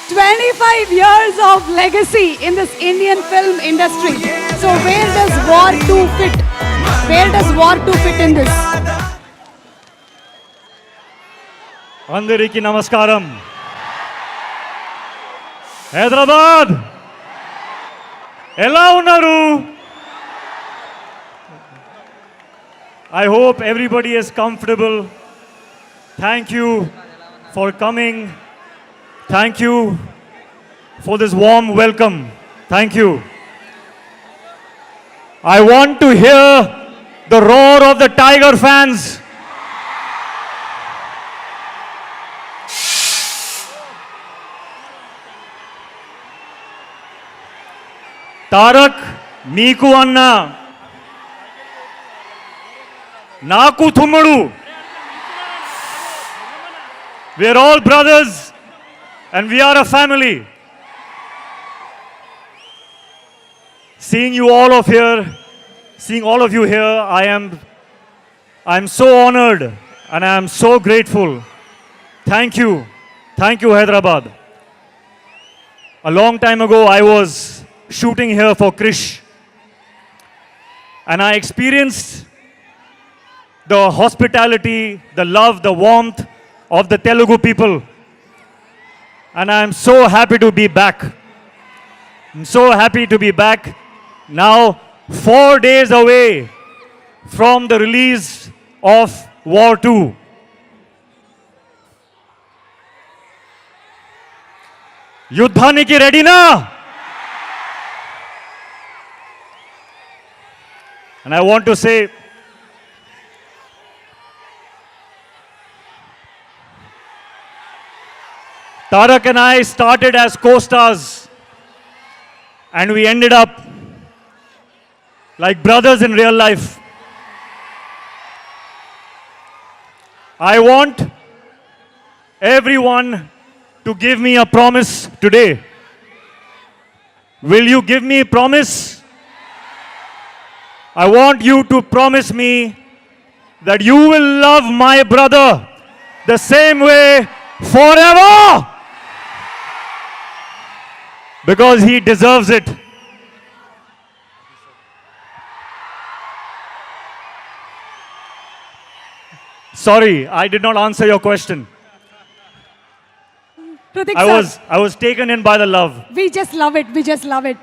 25 years of legacy in this Indian film industry. So where does War 2 fit? Where does War 2 fit in this? అందరికీ నమస్కారం. హైదరాబాద్ ఎలా ఉన్నారు? I hope everybody is comfortable. Thank you for coming. Thank you for this warm welcome. Thank you. I want to hear the roar of the Tiger fans. Tarak నీకు అన్న నాకు తుమ్ముడు. We are all brothers and we are a family. Seeing you all of here, seeing all of you here, I'm so honored and I am so grateful. Thank you. Thank you, Hyderabad. A long time ago, I was shooting here for Krish. And I experienced the hospitality, the love, the warmth of the Telugu people. And I am so happy to be back. I'm so happy to be back now, 4 days away from the release of War 2. యుద్ధానికి రెడీనా? And I want to say, Tarak and I started as co-stars and we ended up like brothers in real life. I want everyone to give me a promise today. Will you give me a promise? I want you to promise me that you will love my brother the same way forever. Because he deserves it. Sorry, I did not answer your question. Hrithik I was taken in by the love. We just love it. We just love it.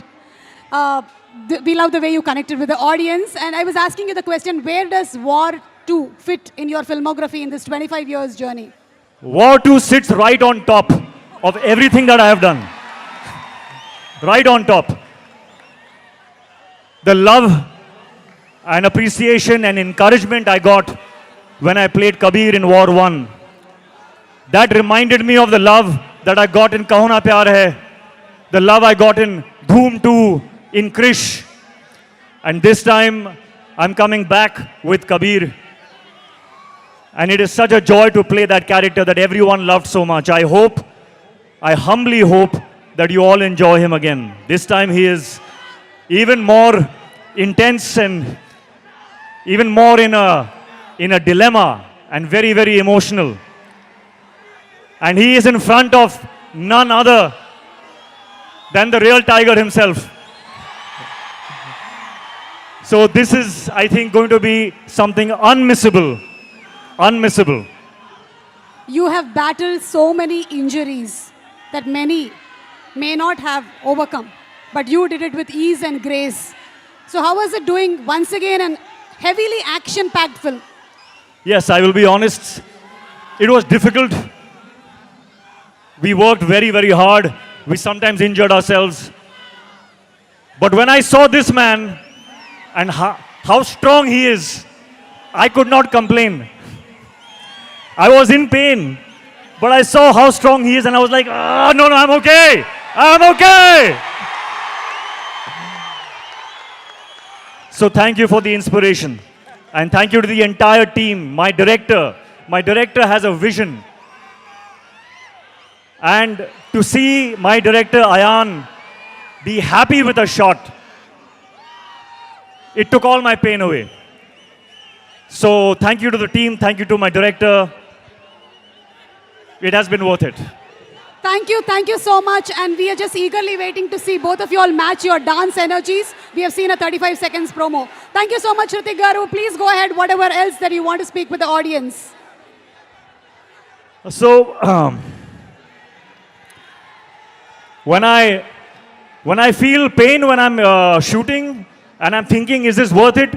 We love the way you connected with the audience. And I was asking you the question, where does War 2 fit in your filmography in this 25 years journey? War 2 sits right on top of everything that I have done. Right on top. The love and appreciation and encouragement I got when I played Kabir in War 1. That reminded me of the love that I got in Kahuna Pyar Hai. The love I got in Dhoom 2, in Krish. And this time, I'm coming back with Kabir. And it is such a joy to play that character that everyone loved so much. I humbly hope that you all enjoy him again. This time he is even more intense and even more in a dilemma and very, very emotional. And he is in front of none other than the real Tiger himself. So this is, I think, going to be something unmissable. Unmissable. You have battled so many injuries that many may not have overcome. But you did it with ease and grace. So how was it doing once again an heavily action-packed film? Yes, I will be honest. It was difficult. We worked very, very hard. We sometimes injured ourselves. But when I saw this man and how strong he is, I could not complain. I was in pain, but I saw how strong he is and I was like, no, I'm okay. I'm okay. So thank you for the inspiration. And thank you to the entire team, my director. My director has a vision. And to see my director, Ayan, be happy with a shot, it took all my pain away. So thank you to the team, thank you to my director. it has been worth it. Thank you so much. And we are just eagerly waiting to see both of you all match your dance energies. We have seen a 35 seconds promo. Thank you so much, Hrithik Garu. Please go ahead, whatever else that you want to speak with the audience. So, when I feel pain when I'm shooting and I'm thinking, is this worth it?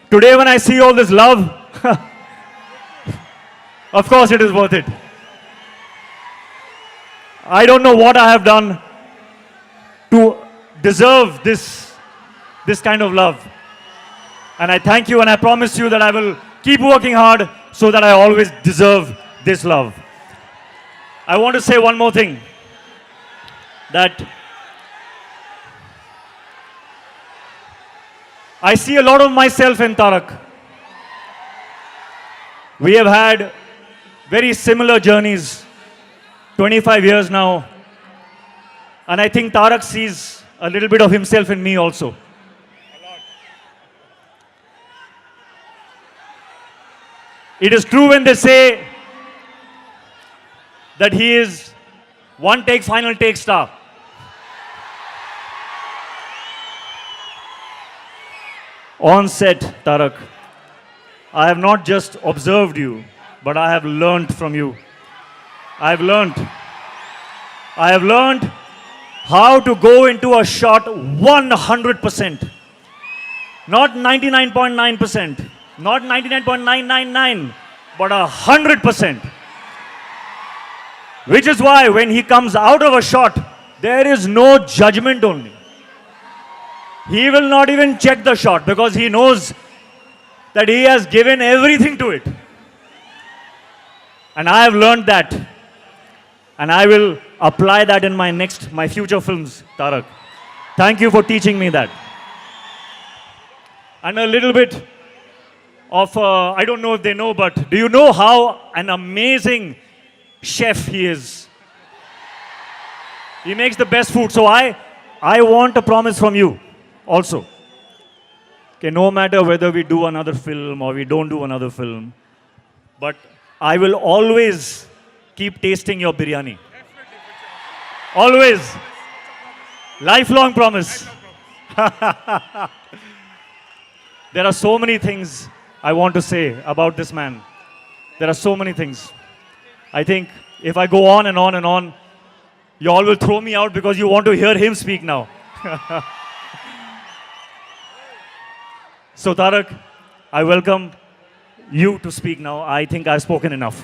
Today, when I see all this love, of course it is worth it. I don't know what I have done to deserve this kind of love. And I thank you and I promise you that I will keep working hard so that I always deserve this love. I want to say one more thing, that I see a lot of myself in Tarak. We have had very similar journeys, 25 years now. And I think Tarak sees a little bit of himself in me also. It is true when they say that he is one take, final take star. On set, Tarak, I have not just observed you, but I have learned from you. I have learned how to go into a shot 100%. Not 99.9%, not 99.999, but 100%. Which is why when he comes out of a shot, there is no judgment only. He will not even check the shot because he knows that he has given everything to it. And I have learned that. And I will apply that in my future films, Tarak. Thank you for teaching me that. And a little bit of, I don't know if they know, but do you know how an amazing chef he is? He makes the best food. So I want a promise from you also. Okay, no matter whether we do another film or we don't do another film, but I will always keep tasting your biryani. Always. Lifelong promise. There are so many things I want to say about this man. There are so many things. I think if I go on and on and on, you all will throw me out because you want to hear him speak now. So Tarak, I welcome you to speak now. I think I've spoken enough.